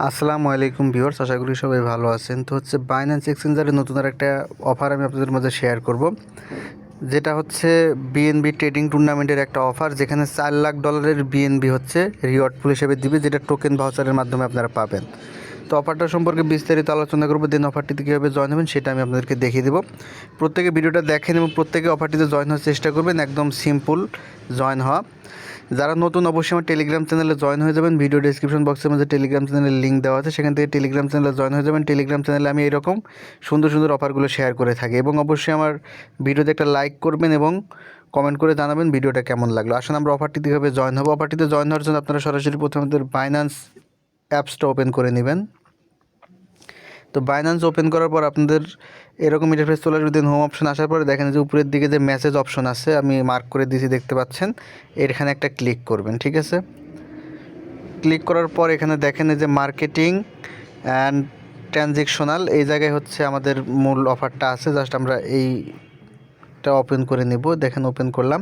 আসসালামু আলাইকুম ভিউয়ার্স, আশা করি সবাই ভালো আছেন। তো বাইন্যান্স এক্সচেঞ্জারে নতুন আর একটা অফার আমি আপনাদের মাঝে শেয়ার করব, যেটা হচ্ছে বিএনবি ট্রেডিং টুর্নামেন্টের একটা অফার, যেখানে $4 লাখ বিএনবি হচ্ছে রিওয়ার্ড পুল হিসেবে দিবে, যেটা টোকেন ভাউচারের মাধ্যমে আপনারা পাবেন। তো অফারটা সম্পর্কে বিস্তারিত আলোচনা করবো, দেন অফারটিতে কীভাবে জয়েন হবেন সেটা আমি আপনাদেরকে দেখিয়ে দেবো। প্রত্যেকে ভিডিওটা দেখেন এবং প্রত্যেকে অফারটিতে জয়েন হওয়ার চেষ্টা করবেন, একদম সিম্পল জয়েন হওয়া। যারা নতুন অবশ্যই আমার টেলিগ্রাম চ্যানেলে জয়েন হয়ে যাবেন। ভিডিও ডিসক্রিপশন বক্সের মধ্যে টেলিগ্রাম চ্যানেলের লিঙ্ক দেওয়া আছে, সেখান থেকে টেলিগ্রাম চ্যানেলে জয়েন হয়ে যাবেন। টেলিগ্রাম চ্যানেলে আমি এরকম সুন্দর সুন্দর অফারগুলো শেয়ার করে থাকি, এবং অবশ্যই আমার ভিডিওতে একটা লাইক করবেন এবং কমেন্ট করে জানাবেন ভিডিওটা কেমন লাগলো। আসলে আমরা অফারটিতে কীভাবে জয়েন হবো। অফারটিতে জয়েন হওয়ার জন্য আপনারা সরাসরি প্রথমে বাইন্যান্স অ্যাপসটা ওপেন করে নেবেন। তো বাইন্যান্স ওপেন করার পর আপনাদের এরকম ইন্টারফেস চলে আসবে। দেন হোম অপশন আসার পরে দেখেন যে উপরের দিকে যে মেসেজ অপশন আছে, আমি মার্ক করে দিয়েছি, দেখতে পাচ্ছেন। এখানে একটা ক্লিক করবেন, ঠিক আছে। ক্লিক করার পর এখানে দেখেন যে মার্কেটিং অ্যান্ড ট্রানজেকশনাল, এই জায়গায় হচ্ছে আমাদের মূল অফারটা আছে। জাস্ট আমরা এইটা ওপেন করে নিব। দেখেন ওপেন করলাম।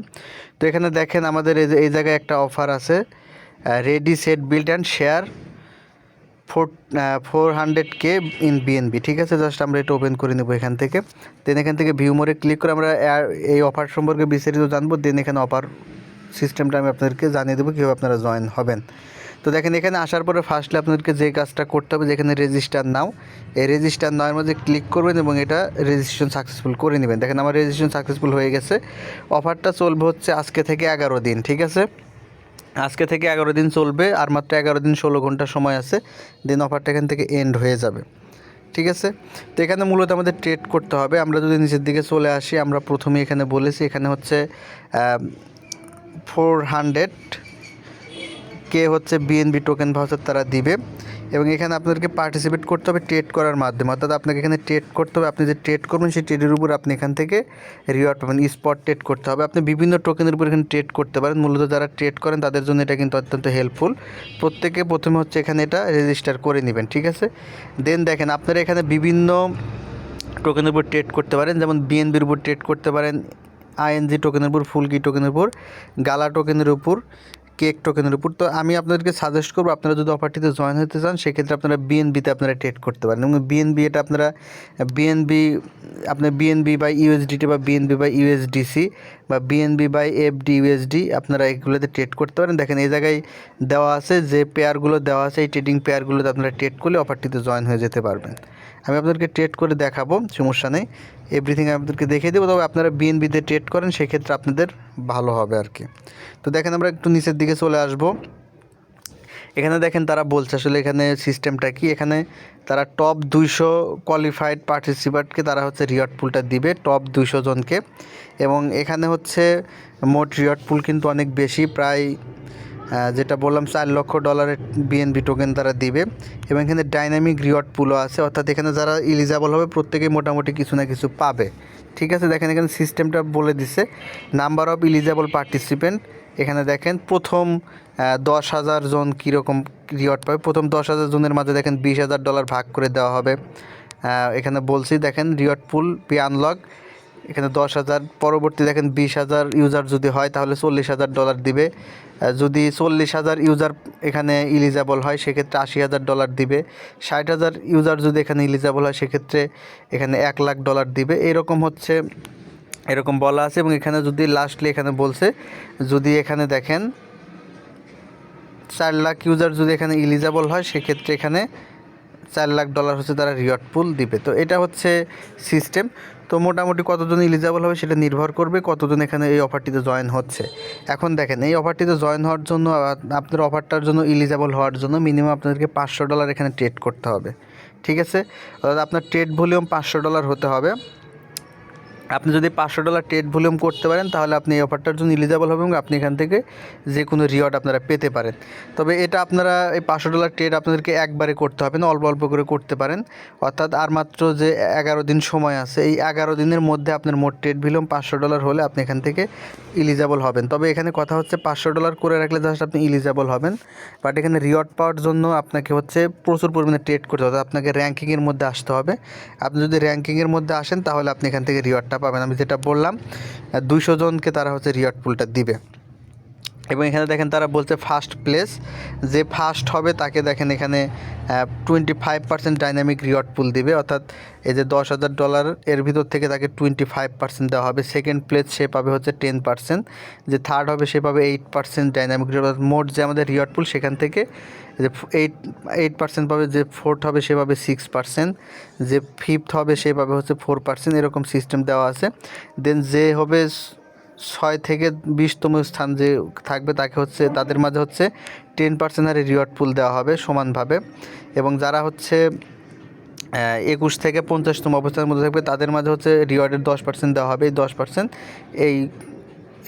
তো এখানে দেখেন আমাদের এই জায়গায় একটা অফার আছে, ready set build and share 400K in BNB, ঠিক আছে। জাস্ট আমরা এটা ওপেন করে নেব এখান থেকে। দেন এখান থেকে ভিউ মোরে ক্লিক করে আমরা এই অফার সম্পর্কে বিস্তারিত জানবো। দেন এখানে অফার সিস্টেমটা আমি আপনাদেরকে জানিয়ে দেবো কীভাবে আপনারা জয়েন হবেন। তো দেখেন এখানে আসার পরে ফার্স্টলি আপনাদেরকে যে কাজটা করতে হবে, যেখানে রেজিস্টার নাও, এই রেজিস্টার নাওয়ের মধ্যে ক্লিক করবেন এবং এটা রেজিস্ট্রেশন সাকসেসফুল করে নেবেন। দেখেন আমার রেজিস্ট্রেশন সাকসেসফুল হয়ে গেছে। অফারটা চলবে হচ্ছে আজকে থেকে 11 দিন, ঠিক আছে। আজকে থেকে 11 দিন চলবে, আর মাত্র 11 দিন 16 ঘন্টা সময় আছে। দেন অফারটা এখান থেকে এন্ড হয়ে যাবে, ঠিক আছে। তো এখানে মূলত আমাদের ট্রেড করতে হবে। আমরা যদি নিচের দিকে চলে আসি, আমরা প্রথমে এখানে বলেছি এখানে হচ্ছে 400K হচ্ছে বিএনবি টোকেন ভাউচার তারা দিবে, এবং এখানে আপনাদেরকে পার্টিসিপেট করতে হবে ট্রেড করার মাধ্যমে। অর্থাৎ আপনাকে এখানে ট্রেড করতে হবে। আপনি যে ট্রেড করবেন সেই ট্রেডের উপর আপনি এখান থেকে রিওয়ার্ড পাবেন। স্পট ট্রেড করতে হবে। আপনি বিভিন্ন টোকেনের উপর এখানে ট্রেড করতে পারেন। মূলত যারা ট্রেড করেন তাদের জন্য এটা কিন্তু অত্যন্ত হেল্পফুল। প্রত্যেকে প্রথমে হচ্ছে এখানে এটা রেজিস্টার করে নেবেন, ঠিক আছে। দেন দেখেন আপনারা এখানে বিভিন্ন টোকেনের উপর ট্রেড করতে পারেন, যেমন বিএনবির উপর ট্রেড করতে পারেন, আইএনজি টোকেনের উপর, ফুলকি টোকেনের উপর, গালা টোকেনের উপর, কেক টোকেনের উপর। তো আমি আপনাদেরকে সাজেস্ট করবো, আপনারা যদি অফারটিতে জয়েন হতে চান সেক্ষেত্রে আপনারা বিএনবিতে আপনারা ট্রেড করতে পারেন। এবং বিএনবি এটা আপনারা বিএনবি বাই ইউএসডিটি বা বিএনবি বাই ইউএসডিসি বা বিএনবি বাই এফডি ইউএসডি আপনারা এগুলোতে ট্রেড করতে পারেন। দেখেন এই জায়গায় দেওয়া আছে যে পেয়ারগুলো দেওয়া আছে, এই ট্রেডিং পেয়ারগুলোতে আপনারা ট্রেড করলে অফারটিতে জয়েন হয়ে যেতে পারবেন। আমি আপনাদেরকে ট্রেড করে দেখাবো, সমস্যা নেই, এভরিথিং আপনাদেরকে দেখিয়ে দেবো। তবে আপনারা বিএনবিতে ট্রেড করেন সেক্ষেত্রে আপনাদের ভালো হবে আর কি। তো দেখেন আমরা একটু নিচের দিকে চলে আসব। এখানে দেখেন তারা বলছে আসলে এখানে সিস্টেমটা কি। এখানে তারা টপ 200 কোয়ালিফাইড পার্টিসিপেন্টকে তারা হচ্ছে রিওয়ার্ড পুলটা দিবে, টপ 200 জনকে। এবং এখানে হচ্ছে মোট রিওয়ার্ড পুল কিন্তু অনেক বেশি, প্রায় যেটা বললাম $4 লক্ষ বিএনবি টোকেন তারা দিবে। এবং এখানে ডাইনামিক রিওয়ার্ড পুলও আছে, অর্থাৎ এখানে যারা এলিজিবল হবে প্রত্যেকেই মোটামুটি কিছু না কিছু পাবে, ঠিক আছে। দেখেন এখানে সিস্টেমটা বলে দিছে, নাম্বার অফ এলিজিবল পার্টিসিপেন্ট। এখানে দেখেন প্রথম 10,000 জন কীরকম রিওয়ার্ড পাবে। প্রথম 10,000 জনের মাঝে দেখেন $20,000 ভাগ করে দেওয়া হবে। এখানে বলছি দেখেন রিওয়ার্ড পুল পি আনলক, এখানে 10,000, পরবর্তী দেখেন 20,000 ইউজার যদি হয় তাহলে $40,000 দিবে। যদি 40,000 ইউজার এখানে এলিজিবল হয় সেক্ষেত্রে $80,000 দিবে। 60,000 ইউজার যদি এখানে এলিজিবল হয় সেক্ষেত্রে এখানে $1,00,000 দিবে। এরকম হচ্ছে, এরকম বলা আছে। এবং এখানে যদি লাস্টলি এখানে বলছে যদি এখানে দেখেন 4 লাখ ইউজার যদি এখানে এলিজিবল হয় সেক্ষেত্রে এখানে $4,00,000 হচ্ছে তারা রিওয়ার্ড পুল দিবে। তো এটা হচ্ছে সিস্টেম। তো মোটামুটি কতজন এলিজিবল হবে সেটা নির্ভর করবে কতজন এখানে এই অফারটিতে জয়েন হচ্ছে। এখন দেখেন এই অফারটিতে জয়েন হওয়ার জন্য আপনার অফারটার জন্য এলিজিবল হওয়ার জন্য মিনিমাম আপনাদেরকে $500 এখানে ট্রেড করতে হবে, ঠিক আছে। অর্থাৎ আপনার ট্রেড ভলিউম $500 হতে হবে। আপনি যদি $500 ট্রেড ভলিউম করতে পারেন তাহলে আপনি এই অফারটার জন্য এলিজিবল হবেন এবং আপনি এখান থেকে যে কোনো রিওয়ার্ড আপনারা পেতে পারেন। তবে এটা আপনারা এই $500 ট্রেড আপনাদেরকে একবারে করতে হবে না, অল্প অল্প করে করতে পারেন। অর্থাৎ আর মাত্র যে 11 দিন সময় আছে, এই 11 দিনের মধ্যে আপনার মোট ট্রেড ভলিউম $500 হলে আপনি এখান থেকে এলিজিবল হবেন। তবে এখানে কথা হচ্ছে $500 করে রাখলে জাস্ট আপনি এলিজিবল হবেন, বাট এখানে রিওয়ার্ড পাওয়ার জন্য আপনাকে হচ্ছে প্রচুর পরিমাণে ট্রেড করতে হবে, আপনাকে র্যাঙ্কিংয়ের মধ্যে আসতে হবে। আপনি যদি র্যাঙ্কিংয়ের মধ্যে আসেন তাহলে আপনি এখান থেকে রিওয়ার্ডটা পাবেন। আমি যেটা বললাম 200 জনকে তারা হচ্ছে রিওয়ার্ড পুলটা দিবে। এবং এখানে দেখেন তারা বলছে ফার্স্ট প্লেস, যে ফার্স্ট হবে তাকে দেখেন এখানে 25% ডাইনামিক রিওয়ার্ড পুল দিবে, অর্থাৎ এই যে $10,000 এর ভিতর থেকে তাকে 25% দেওয়া হবে। সেকেন্ড প্লেস সে পাবে হচ্ছে 10%, যে থার্ড হবে সে পাবে 8% ডাইনামিক রিওয়ার্ড। মোট যে আমাদের রিওয়ার্ড পুল সেখান থেকে যে 8% পাবে, যে ফোর্থ হবে সে পাবে 6%, যে ফিফথ হবে সে পাবে হচ্ছে 4%, এরকম সিস্টেম দেওয়া আছে। দেন যে হবে 6 থেকে 20তম স্থান যে থাকবে তাকে হচ্ছে তাদের মাঝে হচ্ছে 10% হারে রিওয়ার্ড পুল দেওয়া হবে সমানভাবে। এবং যারা হচ্ছে 21 থেকে 50তম অবস্থানের মধ্যে থাকবে তাদের মাঝে হচ্ছে রিওয়ার্ডের 10% দেওয়া হবে। এই 10% এই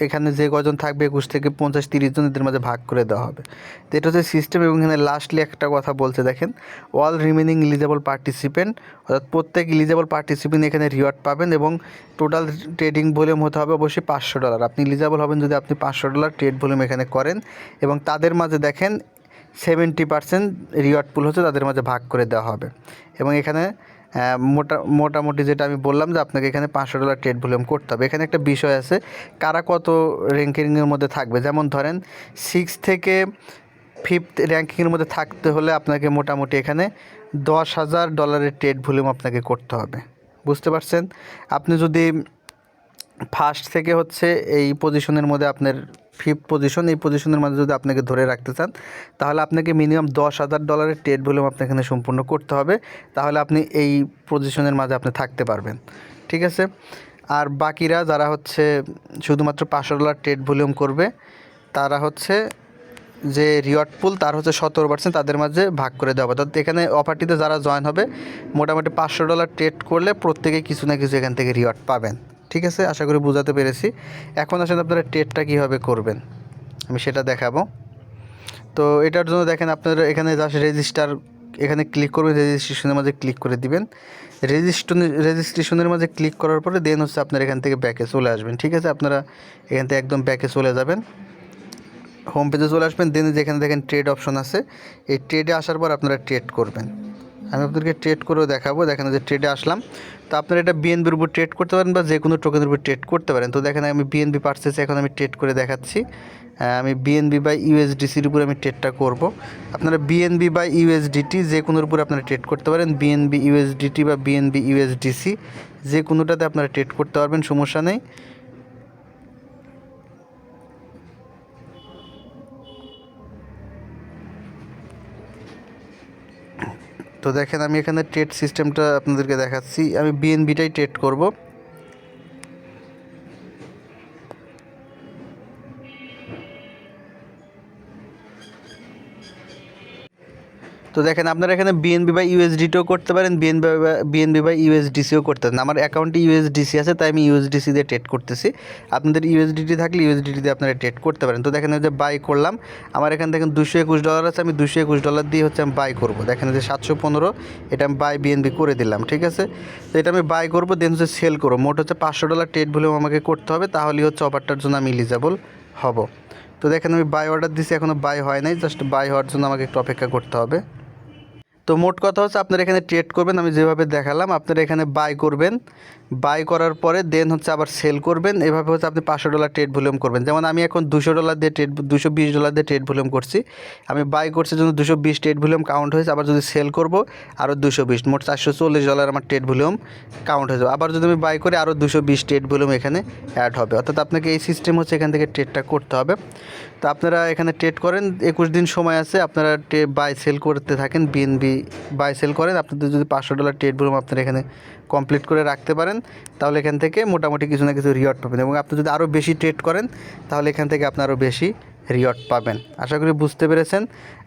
এখানে যে কজন থাকবে 21 থেকে 50, 30 জন, এদের মাঝে ভাগ করে দেওয়া হবে। তো এটা হচ্ছে সিস্টেম। এবং এখানে লাস্টলি একটা কথা বলছে দেখেন, অল রিমেনিং ইলিজেবল পার্টিসিপেন্ট, অর্থাৎ প্রত্যেক ইলিজেবল পার্টিসিপেন্ট এখানে রিওয়ার্ড পাবেন। এবং টোটাল ট্রেডিং ভলিউম হতে হবে অবশ্যই $500। আপনি ইলিজেবল হবেন যদি আপনি $500 ট্রেড ভলিউম এখানে করেন। এবং তাদের মাঝে দেখেন 70% রিওয়ার্ড পুল হচ্ছে তাদের মাঝে ভাগ করে দেওয়া হবে। এবং এখানে মোটামুটি যেটা আমি বললাম যে আপনাকে এখানে $500 ট্রেড ভলিউম করতে হবে। এখানে একটা বিষয় আছে, কারা কত র্যাঙ্কিংয়ের মধ্যে থাকবে। যেমন ধরেন 6 থেকে 5th র্যাঙ্কিংয়ের মধ্যে থাকতে হলে আপনাকে মোটামুটি এখানে $10,000 ট্রেড ভলিউম আপনাকে করতে হবে। বুঝতে পারছেন? আপনি যদি ফার্স্ট থেকে হচ্ছে এই পজিশনের মধ্যে আপনার 5th পজিশন, এই পজিশনের মধ্যে যদি আপনাকে ধরে রাখতে চান তাহলে আপনাকে মিনিমাম $10,000 ট্রেড ভলিউম আপনাকে এখানে সম্পূর্ণ করতে হবে। তাহলে আপনি এই পজিশনের মাঝে আপনি থাকতে পারবেন। ঠিক আছে? আর বাকিরা যারা হচ্ছে শুধুমাত্র $500 ট্রেড ভলিউম করবে, তারা হচ্ছে যে রিওয়ার্ড পুল তার হচ্ছে 17% তাদের মাঝে ভাগ করে দেওয়া হবে। অর্থাৎ এখানে অফারটিতে যারা জয়েন হবে মোটামুটি $500 ট্রেড করলে প্রত্যেকেই কিছু না কিছু এখান থেকে রিওয়ার্ড পাবেন। ঠিক আছে? আশা করি বোঝাতে পেরেছি। এখন আসলে আপনারা ট্রেডটা কীভাবে করবেন আমি সেটা দেখাবো। তো এটার জন্য দেখেন আপনারা এখানে জাস্ট রেজিস্টার এখানে ক্লিক করবেন, রেজিস্ট্রেশনের মাঝে ক্লিক করে দিবেন। রেজিস্ট্রেশনের মাঝে ক্লিক করার পরে দেন হচ্ছে আপনারা এখান থেকে ব্যাকে চলে আসবেন। ঠিক আছে? আপনারা এখান থেকে একদম ব্যাকে চলে যাবেন, হোম পেজে চলে আসবেন। দেন যেখানে দেখেন ট্রেড অপশন আছে, এই ট্রেডে আসার পর আপনারা ট্রেড করবেন। আমি আপনাদেরকে ট্রেড করেও দেখাবো। দেখেন যে ট্রেডে আসলাম, তো আপনারা এটা বিএনবির উপর ট্রেড করতে পারেন বা যে কোনো টোকেনের উপর ট্রেড করতে পারেন। তো দেখেন আমি বিএনবি পারচেসে এখন আমি ট্রেড করে দেখাচ্ছি। আমি বিএনবি বাই ইউএসডিসির উপর আমি ট্রেডটা করব। আপনারা বিএনবি বাই ইউএসডিটি যে কোনোর উপর আপনারা ট্রেড করতে পারেন, বিএনবি ইউএসডিটি বা বিএনবি ইউএসডিসি যে কোনোটাতে আপনারা ট্রেড করতে পারবেন, সমস্যা নেই। তো দেখেন আমি এখানে ট্রেড সিস্টেমটা আপনাদেরকে দেখাচ্ছি। আমি বিএনবিটাই ট্রেড করব। তো দেখেন আপনারা এখানে বিএনবি বাই ইউএসডিটিও করতে পারেন, বিএনবি বাই ইউএসডিসিও করতে পারেন। আমার অ্যাকাউন্টে ইউএসডিসি আছে তাই আমি ইউএসডিসি দিয়ে ট্রেড করতেছি। আপনাদের ইউএসডিটি থাকলে ইউএসডিটি দিয়ে আপনারা ট্রেড করতে পারেন। তো দেখেন যে বাই করলাম, আমার এখানে দেখেন $221 আছে, আমি $221 দিয়ে হচ্ছে আমি বাই করব। দেখেন যে 715, এটা আমি বাই বিএনবি করে দিলাম। ঠিক আছে? তো এটা আমি বাই করব, দেন হচ্ছে সেল করব। মোট হচ্ছে $500 ট্রেড ভলিউম আমাকে করতে হবে, তাহলেই হচ্ছে অফারটার জন্য আমি এলিজিবল হব। তো দেখেন আমি বাই অর্ডার দিছি, এখনও বাই হয় নাই, জাস্ট বাই হওয়ার জন্য আমাকে একটু অপেক্ষা করতে হবে। তো মোট কথা হচ্ছে আপনারা এখানে ট্রেড করবেন, আমি যেভাবে দেখালাম আপনারা এখানে বাই করবেন, বাই করার পরে দেন হচ্ছে আবার সেল করবেন। এভাবে হচ্ছে আপনি $500 ট্রেড ভলিউম করবেন। যেমন আমি এখন $200 দিয়ে $220 দিয়ে ট্রেড ভলিউম করছি। আমি বাই করছি জন্য 220 ট্রেড ভলিউম কাউন্ট হয়েছে। আবার যদি সেল করব আরও 220, মোট $440 আমার ট্রেড ভলিউম কাউন্ট হয়ে যাবে। আবার যদি আমি বাই করি আরও 220 ট্রেড ভলিউম এখানে অ্যাড হবে। অর্থাৎ আপনাকে এই সিস্টেম হচ্ছে এখান থেকে ট্রেডটা করতে হবে। তো আপনারা এখানে ট্রেড করেন, 21 দিন সময় আছে, আপনারা বাই সেল করতে থাকেন, বিএনবি বাই সেল করেন। আপনাদের যদি $500 ট্রেড ভলিউম আপনারা এখানে কমপ্লিট করে রাখতে পারেন তাহলে এখান থেকে মোটামুটি কিছু না কিছু রিওয়ার্ড পাবেন। এবং আপনি যদি আরও বেশি ট্রেড করেন তাহলে এখান থেকে আপনি আরও বেশি রিওয়ার্ড পাবেন। আশা করি বুঝতে পেরেছেন।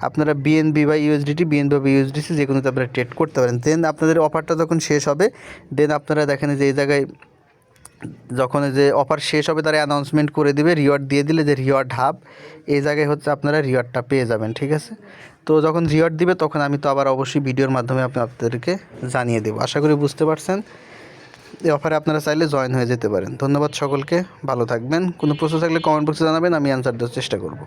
আপনারা বিএনবি বা ইউএসডিটি, বিএনবি বা ইউএসডিসি যে কোনোতে আপনারা ট্রেড করতে পারেন। দেন আপনাদের অফারটা যখন শেষ হবে দেন আপনারা দেখেন যে এই জায়গায় যখন যে অফার শেষ হবে তারা অ্যানাউন্সমেন্ট করে দিবে, রিওয়ার্ড দিয়ে দিলে যে রিওয়ার্ড হাব, এই জায়গায় হচ্ছে আপনারা রিওয়ার্ডটা পেয়ে যাবেন। ঠিক আছে? তো যখন রিওয়ার্ড দিবে তখন আমি তো আবার অবশ্যই ভিডিওর মাধ্যমে আপনাদেরকে জানিয়ে দেবো। আশা করি বুঝতে পারছেন। এই অফারে আপনারা চাইলে জয়েন হয়ে যেতে পারেন। ধন্যবাদ সকলকে, ভালো থাকবেন। কোনো প্রশ্ন থাকলে কমেন্ট বক্সে জানাবেন, আমি অ্যান্সার দেওয়ার চেষ্টা করব।